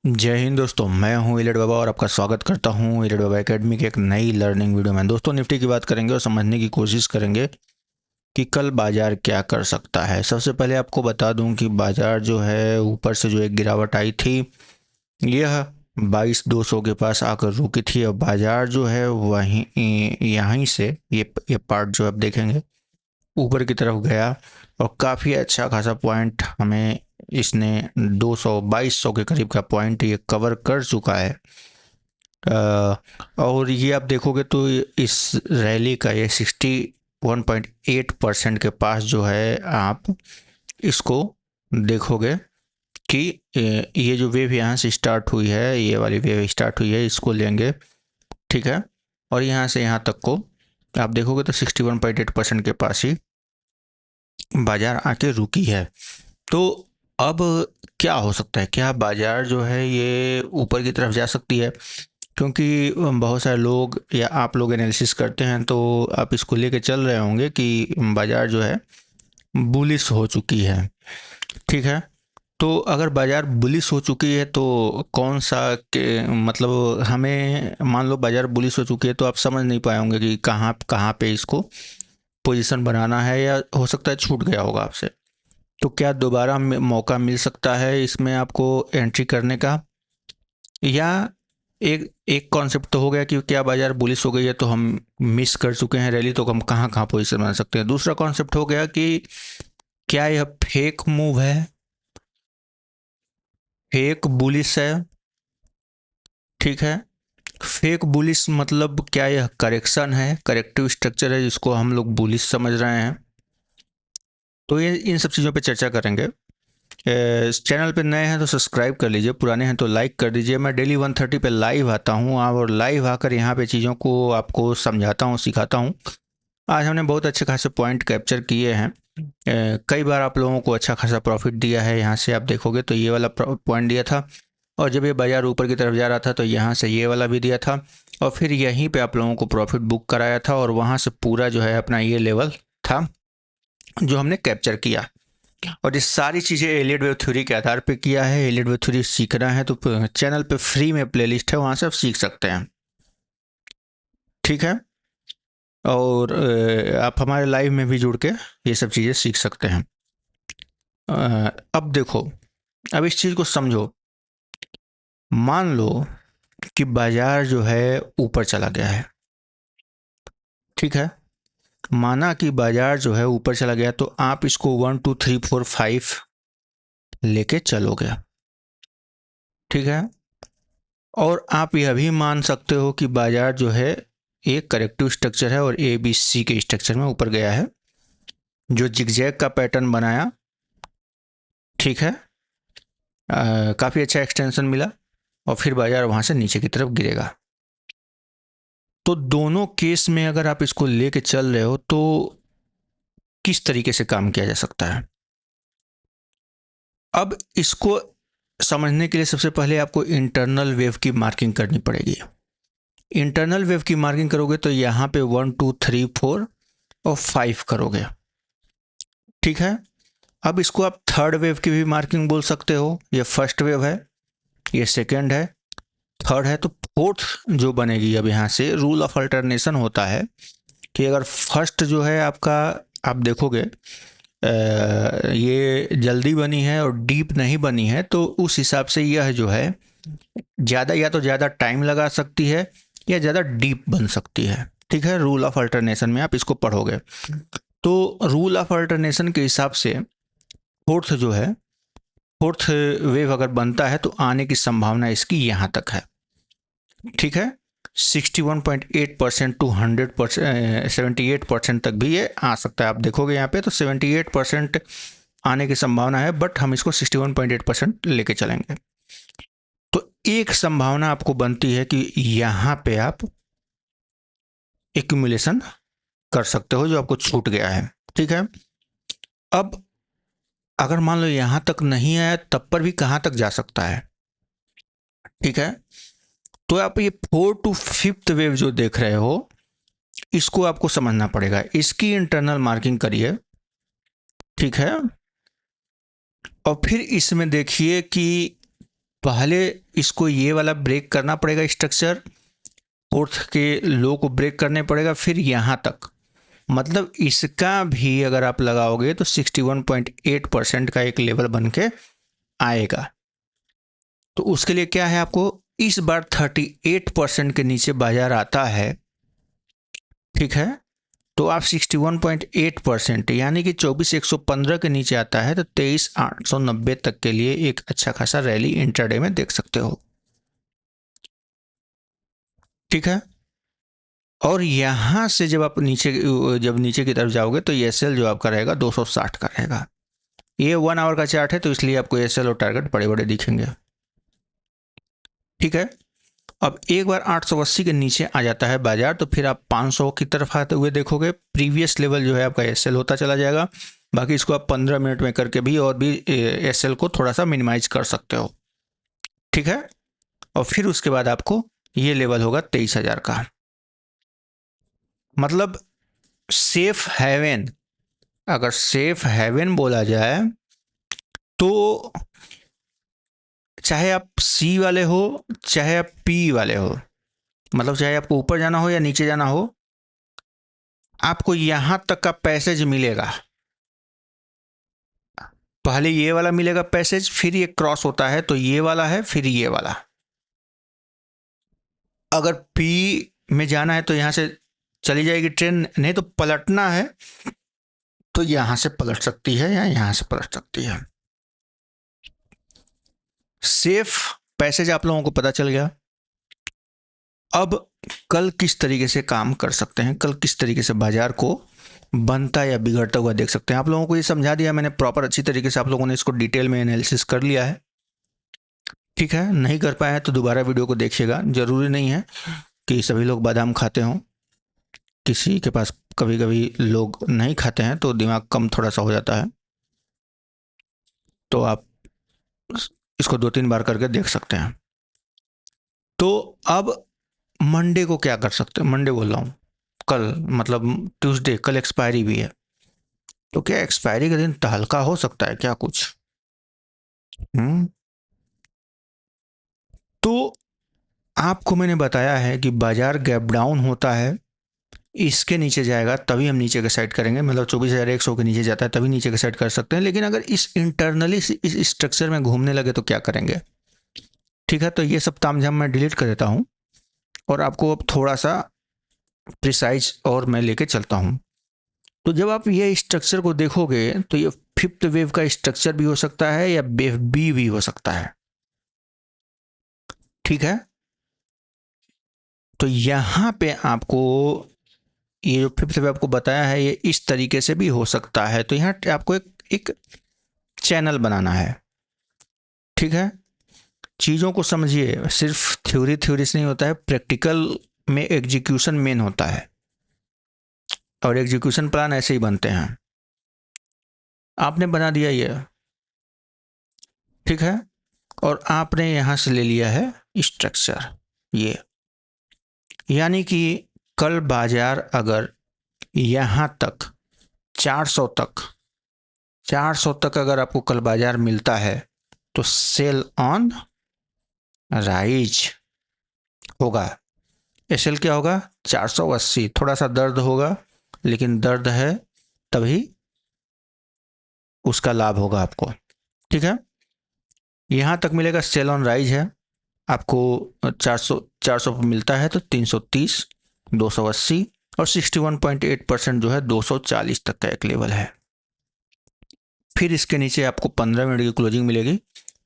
जय हिंद दोस्तों, मैं हूं इलेट बाबा और आपका स्वागत करता हूं इलेट बाबा एकेडमी के एक नई लर्निंग वीडियो में। दोस्तों, निफ्टी की बात करेंगे और समझने की कोशिश करेंगे कि कल बाजार क्या कर सकता है। सबसे पहले आपको बता दूं कि बाजार जो है ऊपर से जो एक गिरावट आई थी, यह 22,200 के पास आकर रुकी थी। और बाजार जो है वहीं यहीं से ये पार्ट जो आप देखेंगे ऊपर की तरफ गया और काफ़ी अच्छा खासा पॉइंट हमें इसने 200 2200 के करीब का पॉइंट ये कवर कर चुका है। और ये आप देखोगे तो इस रैली का ये 61.8% के पास जो है, आप इसको देखोगे कि ये जो वेव यहाँ से स्टार्ट हुई है, ये वाली वेव स्टार्ट हुई है, इसको लेंगे, ठीक है। और यहाँ से यहाँ तक को आप देखोगे तो 61.8% के पास ही बाजार आके रुकी है। तो अब क्या हो सकता है, क्या बाजार जो है ये ऊपर की तरफ जा सकती है? क्योंकि बहुत सारे लोग या आप लोग एनालिसिस करते हैं तो आप इसको लेके चल रहे होंगे कि बाजार जो है बुलिश हो चुकी है, ठीक है। तो अगर बाजार बुलिश हो चुकी है तो कौन सा के मतलब, हमें मान लो बाजार बुलिश हो चुकी है तो आप समझ नहीं पाए होंगे कि कहाँ कहाँ पे इसको पोजीशन बनाना है, या हो सकता है छूट गया होगा आपसे। तो क्या दोबारा मौका मिल सकता है इसमें आपको एंट्री करने का? या एक एक कॉन्सेप्ट तो हो गया कि क्या बाजार बुलिश हो गई है तो हम मिस कर चुके हैं रैली, तो हम कहाँ कहाँ पोजीशन बना सकते हैं। दूसरा कॉन्सेप्ट हो गया कि क्या यह फेक मूव है, फेक बुलिश है, ठीक है। फेक बुलिश मतलब क्या यह करेक्शन है, करेक्टिव स्ट्रक्चर है जिसको हम लोग बुलिश समझ रहे हैं? तो ये इन सब चीज़ों पे चर्चा करेंगे। इस चैनल पे नए हैं तो सब्सक्राइब कर लीजिए, पुराने हैं तो लाइक कर दीजिए। मैं डेली 1:30 पे लाइव आता हूँ और लाइव आकर यहाँ पे चीज़ों को आपको समझाता हूँ, सिखाता हूँ। आज हमने बहुत अच्छे खासे पॉइंट कैप्चर किए हैं। कई बार आप लोगों को अच्छा खासा प्रॉफिट दिया है। यहाँ से आप देखोगे तो ये वाला पॉइंट दिया था, और जब ये बाजार ऊपर की तरफ जा रहा था तो यहाँ से ये वाला भी दिया था, और फिर यहीं पे आप लोगों को प्रॉफिट बुक कराया था, और वहाँ से पूरा जो है अपना ये लेवल था जो हमने कैप्चर किया। और ये सारी चीज़ें एलियट वेव थ्योरी के आधार पे किया है। एलियट वेव थ्योरी सीखना है तो चैनल पे फ्री में प्लेलिस्ट है, वहाँ से आप सीख सकते हैं, ठीक है। और आप हमारे लाइव में भी जुड़ के ये सब चीज़ें सीख सकते हैं। अब देखो, अब इस चीज़ को समझो। मान लो कि बाजार जो है ऊपर चला गया है, ठीक है। माना कि बाजार जो है ऊपर चला गया तो आप इसको 1 2 3 4 5 लेके चलोगे, ठीक है। और आप यह भी मान सकते हो कि बाजार जो है एक करेक्टिव स्ट्रक्चर है और ए बी सी के स्ट्रक्चर में ऊपर गया है, जो जिगजैग का पैटर्न बनाया, ठीक है। काफ़ी अच्छा एक्सटेंशन मिला और फिर बाजार वहाँ से नीचे की तरफ गिरेगा। तो दोनों केस में अगर आप इसको लेके चल रहे हो तो किस तरीके से काम किया जा सकता है? अब इसको समझने के लिए सबसे पहले आपको इंटरनल वेव की मार्किंग करनी पड़ेगी। इंटरनल वेव की मार्किंग करोगे तो यहाँ पे 1 2 3 4 और 5 करोगे, ठीक है। अब इसको आप थर्ड वेव की भी मार्किंग बोल सकते हो। ये फर्स्ट वेव है, ये सेकेंड है, थर्ड है। तो फोर्थ जो बनेगी, अब यहाँ से रूल ऑफ अल्टरनेशन होता है कि अगर फर्स्ट जो है आपका, आप देखोगे ये जल्दी बनी है और डीप नहीं बनी है, तो उस हिसाब से यह जो है ज़्यादा, या तो ज़्यादा टाइम लगा सकती है या ज़्यादा डीप बन सकती है, ठीक है। रूल ऑफ अल्टरनेशन में आप इसको पढ़ोगे तो रूल ऑफ अल्टरनेशन के हिसाब से फोर्थ जो है, फोर्थ वेव अगर बनता है तो आने की संभावना इसकी यहाँ तक है, ठीक है। 61.8% टू 100%, 78% तक भी ये आ सकता है। आप देखोगे यहाँ पे तो 78% आने की संभावना है, बट हम इसको 61.8% लेके चलेंगे। तो एक संभावना आपको बनती है कि यहाँ पे आप एक्यूमुलेशन कर सकते हो जो आपको छूट गया है, ठीक है। अब अगर मान लो यहाँ तक नहीं आया तब पर भी कहाँ तक जा सकता है, ठीक है। तो आप ये 4 to 5th वेव जो देख रहे हो, इसको आपको समझना पड़ेगा। इसकी इंटरनल मार्किंग करिए, ठीक है। और फिर इसमें देखिए कि पहले इसको ये वाला ब्रेक करना पड़ेगा स्ट्रक्चर, फोर्थ के लो को ब्रेक करने पड़ेगा, फिर यहाँ तक, मतलब इसका भी अगर आप लगाओगे तो 61.8% का एक लेवल बन के आएगा। तो उसके लिए क्या है, आपको इस बार 38% के नीचे बाजार आता है, ठीक है, तो आप 61.8% यानी कि 24,115 के नीचे आता है तो 23,890 तक के लिए एक अच्छा खासा रैली इंट्राडे में देख सकते हो, ठीक है। और यहाँ से जब आप नीचे की तरफ जाओगे तो ये सेल जो आपका रहेगा 260 का रहेगा। ये 1 आवर का चार्ट है तो इसलिए आपको ये सेल और टारगेट बड़े बड़े दिखेंगे, ठीक है। अब एक बार 880 के नीचे आ जाता है बाजार तो फिर आप 500 की तरफ आते हुए देखोगे, प्रीवियस लेवल जो है आपका एसएल होता चला जाएगा। बाकी इसको आप 15 मिनट में करके भी और भी एसएल को थोड़ा सा मिनिमाइज कर सकते हो, ठीक है। और फिर उसके बाद आपको ये लेवल होगा 23,000 का, मतलब सेफ हेवन। अगर सेफ हेवन बोला जाए तो चाहे आप सी वाले हो चाहे आप पी वाले हो, मतलब चाहे आपको ऊपर जाना हो या नीचे जाना हो, आपको यहां तक का पैसेज मिलेगा। पहले ये वाला मिलेगा पैसेज, फिर ये क्रॉस होता है तो ये वाला है, फिर ये वाला। अगर पी में जाना है तो यहां से चली जाएगी ट्रेन, नहीं तो पलटना है तो यहां से पलट सकती है या यहां से पलट सकती है। सेफ पैसेज आप लोगों को पता चल गया। अब कल किस तरीके से काम कर सकते हैं, कल किस तरीके से बाजार को बनता या बिगड़ता हुआ देख सकते हैं, आप लोगों को ये समझा दिया मैंने प्रॉपर, अच्छी तरीके से आप लोगों ने इसको डिटेल में एनालिसिस कर लिया है, ठीक है। नहीं कर पाए हैं तो दोबारा वीडियो को देखिएगा। जरूरी नहीं है कि सभी लोग बादाम खाते हों, किसी के पास कभी कभी लोग नहीं खाते हैं तो दिमाग कम थोड़ा सा हो जाता है, तो आप इसको 2-3 बार करके देख सकते हैं। तो अब मंडे को क्या कर सकते हैं, मंडे बोल रहा हूँ, कल मतलब ट्यूसडे, कल एक्सपायरी भी है, तो क्या एक्सपायरी के दिन तहलका हो सकता है क्या कुछ? तो आपको मैंने बताया है कि बाजार गैप डाउन होता है, इसके नीचे जाएगा तभी हम नीचे के साइड करेंगे, मतलब 24,100 के नीचे जाता है तभी नीचे के साइड कर सकते हैं। लेकिन अगर इस इंटरनली इस स्ट्रक्चर में घूमने लगे तो क्या करेंगे, ठीक है। तो ये सब तामझाम मैं डिलीट कर देता हूँ और आपको अब थोड़ा सा प्रिसाइज और मैं लेके चलता हूँ। तो जब आप ये स्ट्रक्चर को देखोगे तो ये फिफ्थ वेव का स्ट्रक्चर भी हो सकता है या वेव बी भी हो सकता है, ठीक है। तो यहाँ पे आपको ये जो फिफ्थ वेव आपको बताया है ये इस तरीके से भी हो सकता है, तो यहाँ आपको एक चैनल बनाना है, ठीक है। चीज़ों को समझिए, सिर्फ थ्योरी से नहीं होता है, प्रैक्टिकल में एग्जीक्यूशन मेन होता है और एग्जीक्यूशन प्लान ऐसे ही बनते हैं। आपने बना दिया ये, ठीक है, और आपने यहाँ से ले लिया है स्ट्रक्चर ये, यानी कि कल बाजार अगर यहाँ तक 400 तक अगर आपको कल बाजार मिलता है तो सेल ऑन राइज होगा। एसएल क्या होगा, 480, थोड़ा सा दर्द होगा लेकिन दर्द है तभी उसका लाभ होगा आपको, ठीक है। यहाँ तक मिलेगा सेल ऑन राइज है, आपको 400 मिलता है तो 330, 280 और 61.8% जो है 240 तक का एक लेवल है। फिर इसके नीचे आपको 15 मिनट की क्लोजिंग मिलेगी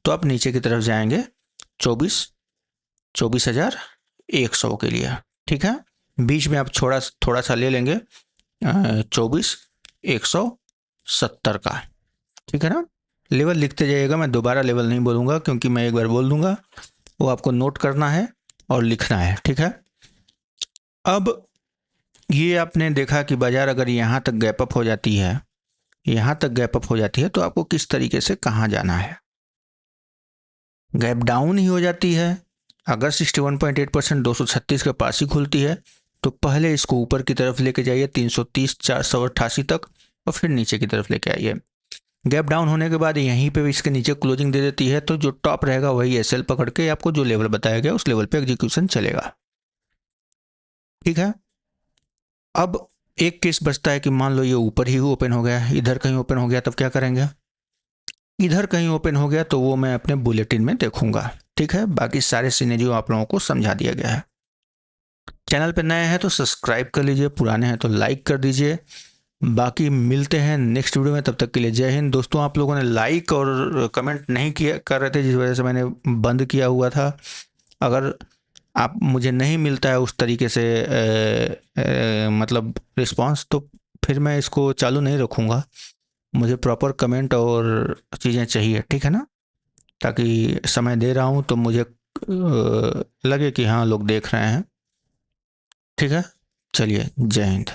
तो आप नीचे की तरफ जाएंगे 24,100 के लिए, ठीक है। बीच में आप थोड़ा सा ले लेंगे 24,170 का, ठीक है ना। लेवल लिखते जाइएगा, मैं दोबारा लेवल नहीं बोलूँगा क्योंकि मैं एक बार बोल दूंगा, वो आपको नोट करना है और लिखना है, ठीक है। अब ये आपने देखा कि बाजार अगर यहाँ तक गैप अप हो जाती है, यहाँ तक गैप अप हो जाती है तो आपको किस तरीके से कहाँ जाना है। गैप डाउन ही हो जाती है, अगर 61.8% 236 के पास ही खुलती है तो पहले इसको ऊपर की तरफ लेके जाइए 330, 488 तक और फिर नीचे की तरफ लेके आइए। गैप डाउन होने के बाद यहीं पे इसके नीचे क्लोजिंग दे देती है, तो जो टॉप रहेगा वही एसएल पकड़ के आपको जो लेवल बताया गया उस लेवल पे एग्जीक्यूशन चलेगा। ठीक है। अब एक केस बचता है कि मान लो ये ऊपर ही ओपन हो गया, इधर कहीं ओपन हो गया, तब क्या करेंगे? इधर कहीं ओपन हो गया तो वो मैं अपने बुलेटिन में देखूंगा। ठीक है, बाकी सारे सिनेरियो आप लोगों को समझा दिया गया है। चैनल पे नए हैं तो सब्सक्राइब कर लीजिए, पुराने हैं तो लाइक कर दीजिए। बाकी मिलते हैं नेक्स्ट वीडियो में, तब तक के लिए जय हिंद। दोस्तों, आप लोगों ने लाइक और कमेंट नहीं किया कर रहे थे, जिस वजह से मैंने बंद किया हुआ था। अगर आप मुझे नहीं मिलता है उस तरीके से मतलब रिस्पांस, तो फिर मैं इसको चालू नहीं रखूँगा। मुझे प्रॉपर कमेंट और चीज़ें चाहिए, ठीक है ना? ताकि समय दे रहा हूँ तो मुझे लगे कि हाँ लोग देख रहे हैं। ठीक है, चलिए, जय हिंद।